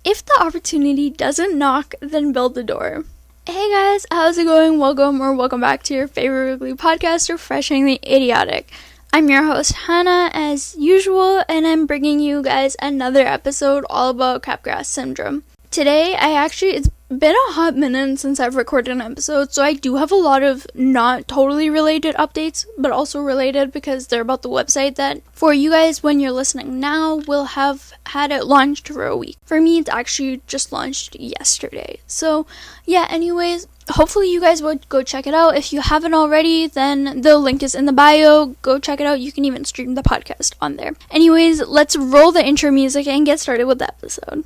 If the opportunity doesn't knock, then build the door. Hey guys, how's it going? Welcome back to your favorite weekly podcast, Refreshingly Idiotic. I'm your host, Hannah, as usual, and I'm bringing you guys another episode all about Capgrs syndrome. Today, it's been a hot minute since I've recorded an episode, so I do have a lot of not totally related updates, but also related because they're about the website that, for you guys when you're listening now, will have had it launched for a week. For me, it's actually just launched yesterday. So, yeah, anyways, hopefully you guys would go check it out. If you haven't already, then the link is in the bio. Go check it out. You can even stream the podcast on there. Anyways, let's roll the intro music and get started with the episode.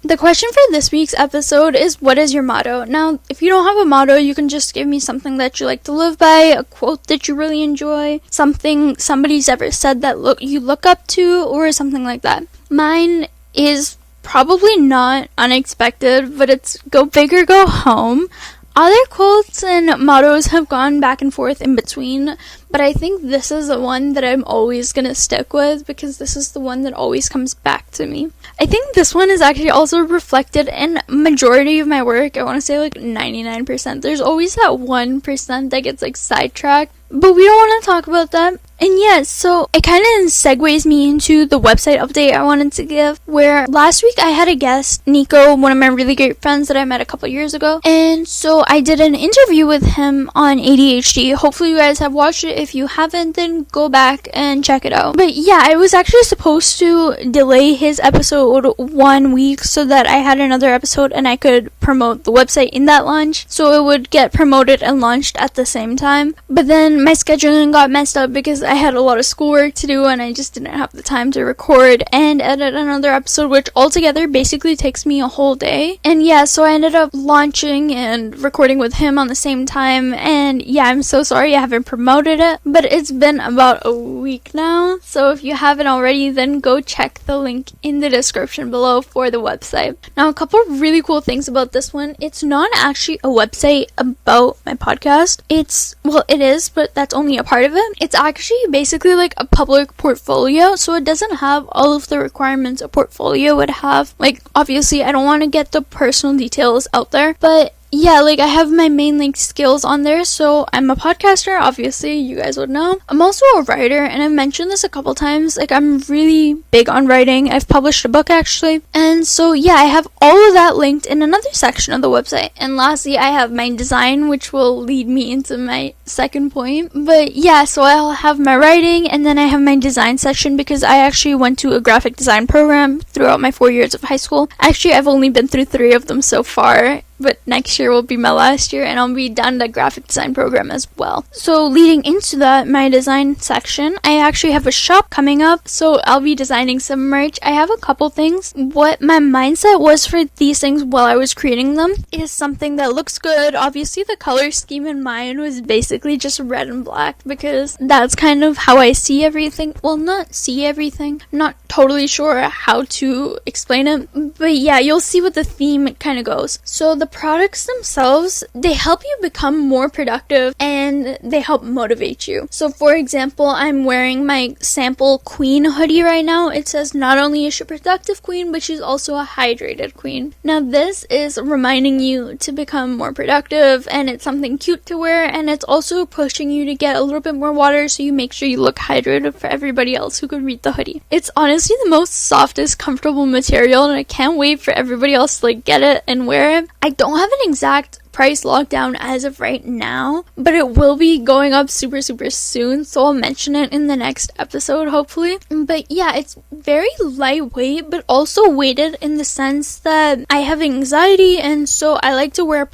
The question for this week's episode is, what is your motto? Now, if you don't have a motto, you can just give me something that you like to live by, a quote that you really enjoy, something somebody's ever said that you look up to, or something like that. Mine is probably not unexpected, but it's go big or go home. Other quotes and mottos have gone back and forth in between, but I think this is the one that I'm always going to stick with because this is the one that always comes back to me. I think this one is actually also reflected in majority of my work. I want to say like 99%. There's always that 1% that gets like sidetracked, but we don't want to talk about that. And yeah, so it kind of segues me into the website update I wanted to give, where last week I had a guest, Nico, one of my really great friends that I met a couple years ago, and so I did an interview with him on ADHD. Hopefully you guys have watched it. If you haven't, then go back and check it out. But yeah, I was actually supposed to delay his episode 1 week so that I had another episode and I could promote the website in that launch, so it would get promoted and launched at the same time. But then my scheduling got messed up because I had a lot of schoolwork to do and I just didn't have the time to record and edit another episode, which altogether basically takes me a whole day. And yeah, so I ended up launching and recording with him on the same time, and yeah, I'm so sorry I haven't promoted it, but it's been about a week now, so if you haven't already, then go check the link in the description below for the website. Now, a couple of really cool things about this one: it's not actually a website about my podcast. It is, but that's only a part of it. It's actually basically like a public portfolio, so it doesn't have all of the requirements a portfolio would have. Like, obviously I don't want to get the personal details out there, but yeah, like I have my main like skills on there. So I'm a podcaster, obviously you guys would know. I'm also a writer, and I've mentioned this a couple times, like I'm really big on writing. I've published a book actually, and so yeah, I have all of that linked in another section of the website. And lastly, I have my design, which will lead me into my second point. But yeah, so I'll have my writing and then I have my design section because I actually went to a graphic design program throughout my 4 years of high school. Actually, I've only been through 3 of them so far, but next year will be my last year and I'll be done the graphic design program as well. So leading into that, my design section, I actually have a shop coming up, so I'll be designing some merch. I have a couple things. What my mindset was for these things while I was creating them is something that looks good. Obviously the color scheme in mine was basically just red and black because that's kind of how I see everything. Well, not see everything. I'm not totally sure how to explain it, but yeah, you'll see what the theme kind of goes. So the products themselves, they help you become more productive and they help motivate you. So for example, I'm wearing my sample queen hoodie right now. It says not only is she a productive queen, but she's also a hydrated queen. Now this is reminding you to become more productive, and it's something cute to wear, and it's also pushing you to get a little bit more water so you make sure you look hydrated for everybody else who could read the hoodie. It's honestly the most softest, comfortable material, and I can't wait for everybody else to like get it and wear it. I don't have an exact price lockdown as of right now, but it will be going up super soon, so I'll mention it in the next episode hopefully. But yeah, it's very lightweight but also weighted in the sense that I have anxiety, and so I like to wear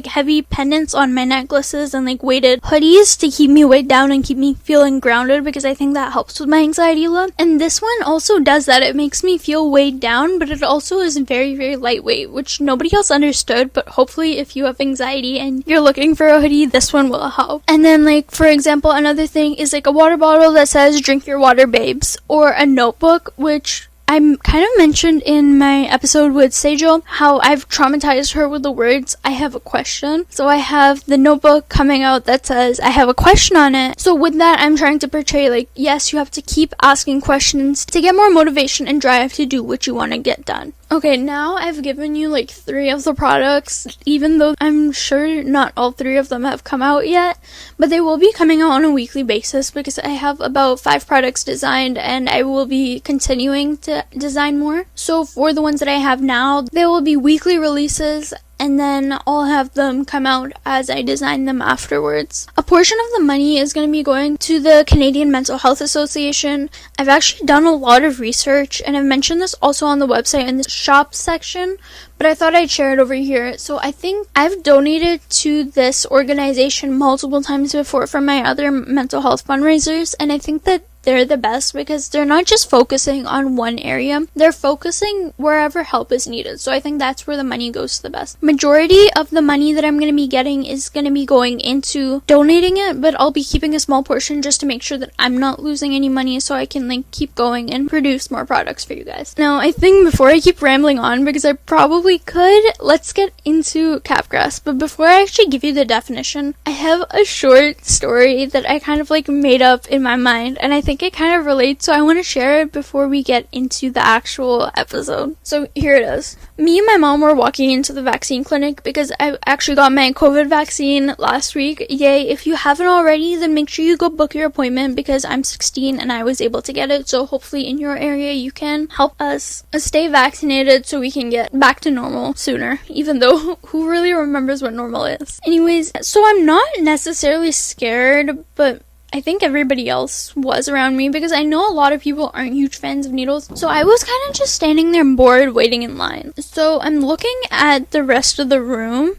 heavy pendants on my necklaces and like weighted hoodies to keep me weighed down and keep me feeling grounded, because I think that helps with my anxiety a lot. And this one also does that. It makes me feel weighed down, but it also is very lightweight, which nobody else understood, but hopefully if you have anxiety and you're looking for a hoodie, this one will help. And then like for example, another thing is like a water bottle that says drink your water babes, or a notebook, which I kind of mentioned in my episode with Sejal how I've traumatized her with the words, I have a question. So I have the notebook coming out that says, I have a question on it. So with that, I'm trying to portray like, yes, you have to keep asking questions to get more motivation and drive to do what you want to get done. Okay, now I've given you like 3 of the products, even though I'm sure not all 3 of them have come out yet, but they will be coming out on a weekly basis because I have about 5 products designed and I will be continuing to design more. So for the ones that I have now, they will be weekly releases, and then I'll have them come out as I design them afterwards. A portion of the money is going to be going to the Canadian Mental Health Association. I've actually done a lot of research, and I've mentioned this also on the website in the shop section, but I thought I'd share it over here. So I think I've donated to this organization multiple times before from my other mental health fundraisers, and I think that they're the best because they're not just focusing on one area, they're focusing wherever help is needed. So I think that's where the money goes to the best. Majority of the money that I'm going to be getting is going to be going into donating it, but I'll be keeping a small portion just to make sure that I'm not losing any money so I can like keep going and produce more products for you guys. Now, I think before I keep rambling on, because I probably could, let's get into Capgrs. But before I actually give you the definition, I have a short story that I kind of like made up in my mind, and I think it kind of relates, so I want to share it before we get into the actual episode. So here it is. Me and my mom were walking into the vaccine clinic because I actually got my COVID vaccine last week. Yay. If you haven't already, then make sure you go book your appointment because I'm 16 and I was able to get it. So hopefully in your area you can help us stay vaccinated so we can get back to normal sooner, even though who really remembers what normal is? Anyways, so I'm not necessarily scared, but I think everybody else was around me because I know a lot of people aren't huge fans of needles. So I was kind of just standing there bored waiting in line. So I'm looking at the rest of the room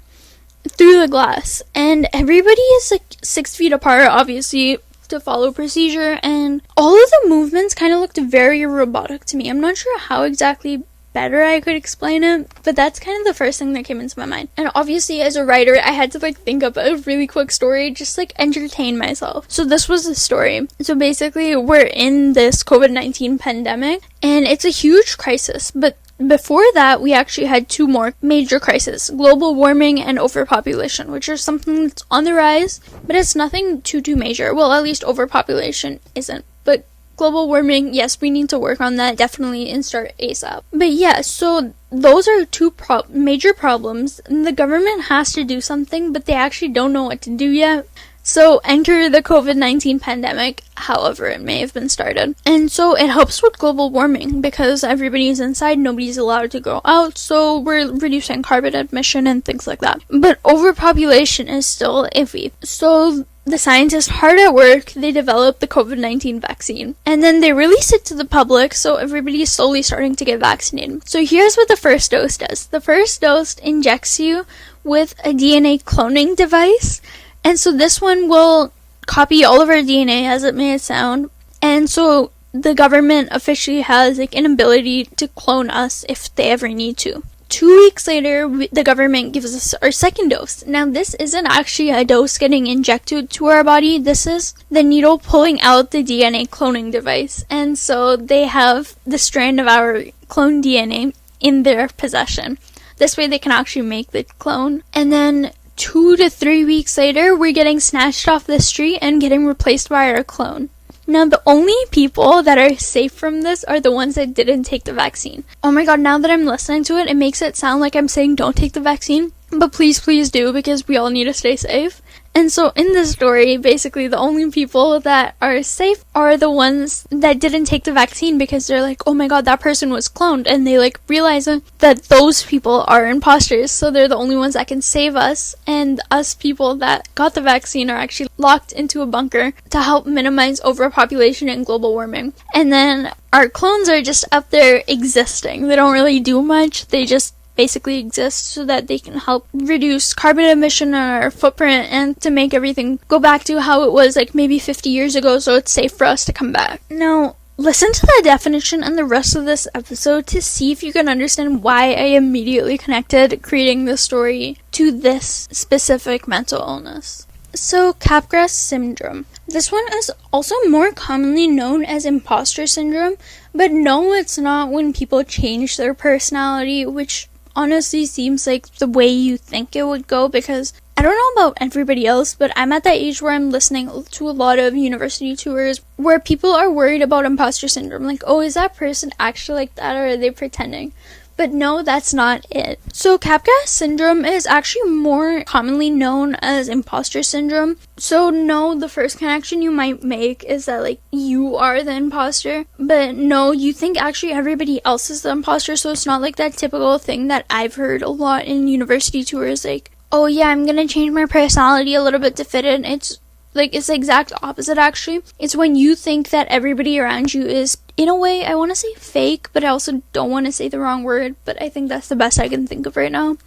through the glass, and everybody is like 6 feet apart, obviously, to follow procedure, and all of the movements kind of looked very robotic to me. I'm not sure how exactly better I could explain it, but that's kind of the first thing that came into my mind. And obviously as a writer, I had to like think up a really quick story, just like entertain myself. So this was the story. So basically we're in this COVID-19 pandemic and it's a huge crisis, but before that, we actually had 2 more major crises: global warming and overpopulation, which are something that's on the rise, but it's nothing too major. Well, at least overpopulation isn't. But global warming, yes, we need to work on that definitely and start ASAP. But yeah, so those are 2 major problems. And the government has to do something, but they actually don't know what to do yet. So enter the COVID-19 pandemic, however it may have been started. And so it helps with global warming because everybody's inside, nobody's allowed to go out, so we're reducing carbon emission and things like that. But overpopulation is still iffy. So the scientists hard at work, they developed the COVID-19 vaccine. And then they release it to the public, so everybody is slowly starting to get vaccinated. So here's what the first dose does. The first dose injects you with a DNA cloning device. And so this one will copy all of our DNA, as it may sound. And so the government officially has like an ability to clone us if they ever need to. 2 weeks later, the government gives us our second dose. Now, this isn't actually a dose getting injected to our body. This is the needle pulling out the DNA cloning device. And so they have the strand of our cloned DNA in their possession. This way they can actually make the clone. And then 2 to 3 weeks later, we're getting snatched off the street and getting replaced by our clone. Now, the only people that are safe from this are the ones that didn't take the vaccine. Oh my god, now that I'm listening to it, it makes it sound like I'm saying don't take the vaccine. But please do, because we all need to stay safe. And so in this story, basically the only people that are safe are the ones that didn't take the vaccine because they're like, oh my god, that person was cloned. And they like realize that those people are imposters. So they're the only ones that can save us. And us people that got the vaccine are actually locked into a bunker to help minimize overpopulation and global warming. And then our clones are just up there existing. They don't really do much. They just basically exist so that they can help reduce carbon emission on our footprint and to make everything go back to how it was like maybe 50 years ago, so it's safe for us to come back. Now, listen to the definition and the rest of this episode to see if you can understand why I immediately connected creating this story to this specific mental illness. So, Capgrs syndrome. This one is also more commonly known as imposter syndrome, but no, it's not when people change their personality, which honestly seems like the way you think it would go, because I don't know about everybody else, but I'm at that age where I'm listening to a lot of university tours where people are worried about imposter syndrome. Like, oh, is that person actually like that, or are they pretending? But no, that's not it. So Capgrs syndrome is actually more commonly known as imposter syndrome. So no, the first connection you might make is that like you are the imposter. But no, you think actually everybody else is the imposter. So it's not like that typical thing that I've heard a lot in university tours, like, oh yeah, I'm gonna change my personality a little bit to fit in. It's the exact opposite actually. It's when you think that everybody around you is, in a way, I want to say fake, but I also don't want to say the wrong word, but I think that's the best I can think of right now.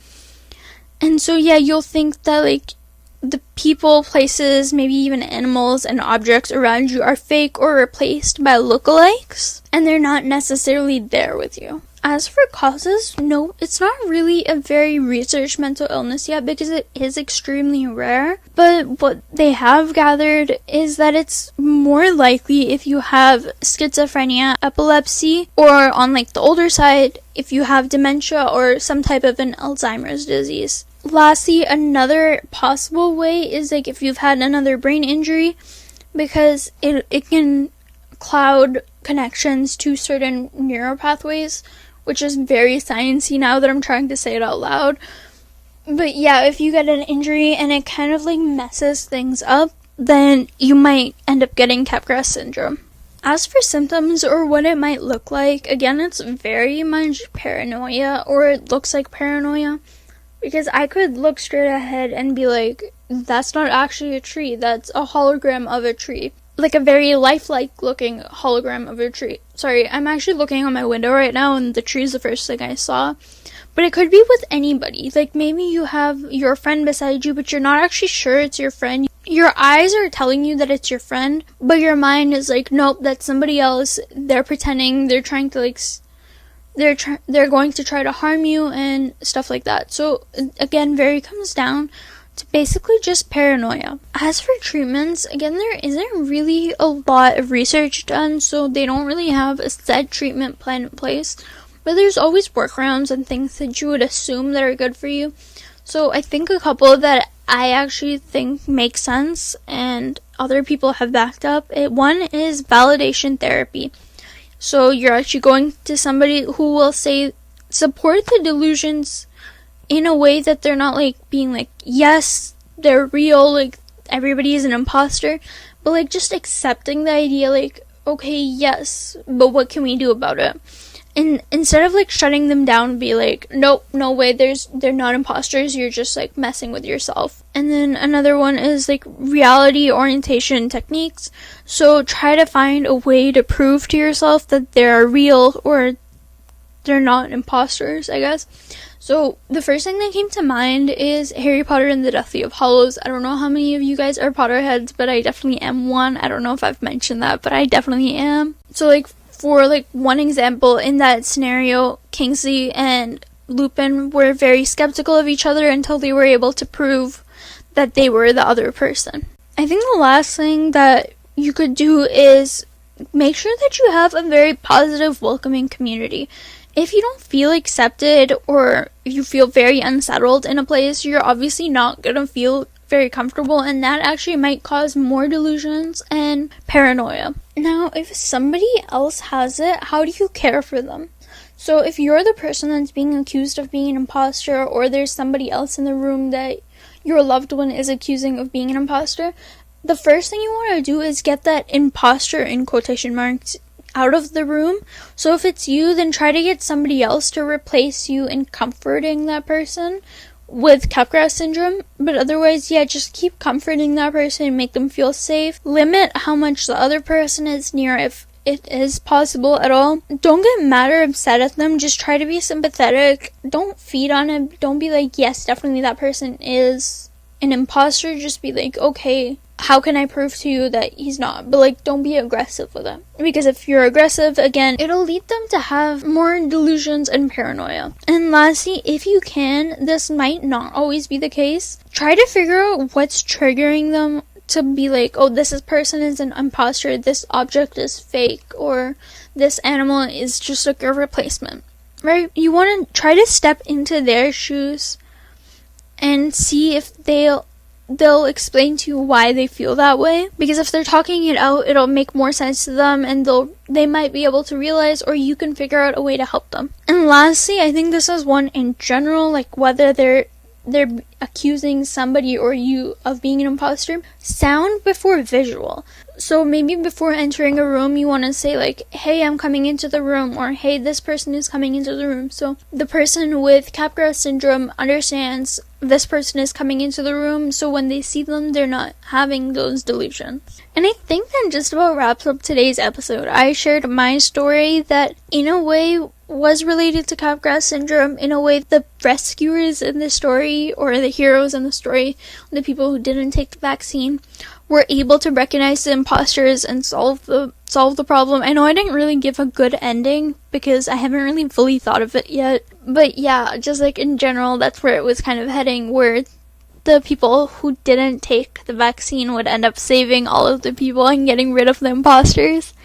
And so yeah, you'll think that like the people, places, maybe even animals and objects around you are fake or replaced by lookalikes, and they're not necessarily there with you. As for causes, no, it's not really a very researched mental illness yet because it is extremely rare. But what they have gathered is that it's more likely if you have schizophrenia, epilepsy, or on like the older side, if you have dementia or some type of an Alzheimer's disease. Lastly, another possible way is like if you've had another brain injury, because it can cloud connections to certain neural pathways, which is very sciencey now that I'm trying to say it out loud. But yeah, if you get an injury and it kind of like messes things up, then you might end up getting Capgrs syndrome. As for symptoms or what it might look like, again, it's very much paranoia, or it looks like paranoia, because I could look straight ahead and be like, that's not actually a tree, that's a hologram of a tree. Like a very lifelike looking hologram of a tree. Sorry, I'm actually looking on my window right now and the tree is the first thing I saw. But it could be with anybody. Like maybe you have your friend beside you, but you're not actually sure it's your friend. Your eyes are telling you that it's your friend, but your mind is like, nope, that's somebody else. They're pretending, they're trying to like, they're going to try to harm you and stuff like that. So again, very comes down to basically just paranoia. As for treatments, again, there isn't really a lot of research done, so they don't really have a set treatment plan in place, but there's always workarounds and things that you would assume that are good for you. So I think a couple that I actually think make sense and other people have backed up. One is validation therapy. So you're actually going to somebody who will say, support the delusions in a way that they're not like being like, yes, they're real, like everybody is an imposter, but like just accepting the idea, like, okay, yes, but what can we do about it? And instead of like shutting them down, be like, nope, no way, they're not imposters, you're just like messing with yourself. And then another one is like reality orientation techniques. So try to find a way to prove to yourself that they're real or they're not imposters, I guess. So the first thing that came to mind is Harry Potter and the Deathly Hallows. I don't know how many of you guys are Potterheads, but I definitely am one. I don't know if I've mentioned that, but I definitely am. So like for like one example, in that scenario, Kingsley and Lupin were very skeptical of each other until they were able to prove that they were the other person. I think the last thing that you could do is make sure that you have a very positive, welcoming community. If you don't feel accepted or you feel very unsettled in a place, you're obviously not going to feel very comfortable, and that actually might cause more delusions and paranoia. Now, if somebody else has it, how do you care for them? So if you're the person that's being accused of being an imposter, or there's somebody else in the room that your loved one is accusing of being an imposter, the first thing you want to do is get that imposter, in quotation marks, out of the room. So if it's you, then try to get somebody else to replace you in comforting that person with Capgrs syndrome. But otherwise, yeah, just keep comforting that person and make them feel safe. Limit how much the other person is near, if it is possible at all. Don't get mad or upset at them. Just try to be sympathetic. Don't feed on it. Don't be like, yes, definitely that person is an imposter. Just be like, okay, how can I prove to you that he's not? But like, don't be aggressive with it, because if you're aggressive, again, it'll lead them to have more delusions and paranoia. And lastly, if you can, this might not always be the case, try to figure out what's triggering them to be like, oh, this person is an imposter, this object is fake, or this animal is just like a replacement, right? You want to try to step into their shoes and see if they'll explain to you why they feel that way, because if they're talking it out, it'll make more sense to them, and they might be able to realize, or you can figure out a way to help them. And lastly, I think this is one in general, like whether they're accusing somebody or you of being an imposter, sound before visual. So maybe before entering a room, you want to say like, hey, I'm coming into the room, or hey, this person is coming into the room. So the person with Capgrs syndrome understands this person is coming into the room, so when they see them, they're not having those delusions. And I think that just about wraps up today's episode. I shared my story that in a way was related to Capgrs syndrome. In a way, the rescuers in the story, or the heroes in the story, the people who didn't take the vaccine, were able to recognize the imposters and solve the problem. I know I didn't really give a good ending because I haven't really fully thought of it yet. But yeah, just like in general, that's where it was kind of heading, where the people who didn't take the vaccine would end up saving all of the people and getting rid of the imposters.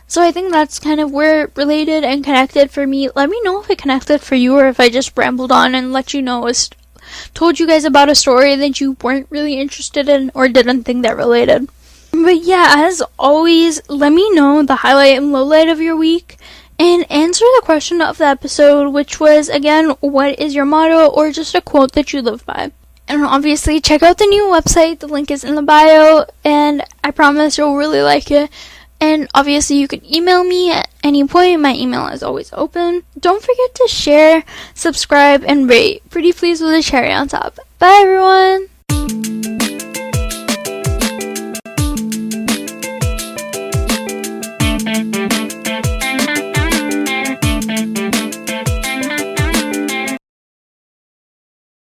So I think that's kind of where it related and connected for me. Let me know if it connected for you, or if I just rambled on and let you know told you guys about a story that you weren't really interested in or didn't think that related. But yeah, as always, let me know the highlight and lowlight of your week, and answer the question of the episode, which was, again, what is your motto, or just a quote that you live by. And obviously, check out the new website, the link is in the bio, and I promise you'll really like it. And obviously, you can email me at any point. My email is always open. Don't forget to share, subscribe, and rate. Pretty please with a cherry on top. Bye, everyone!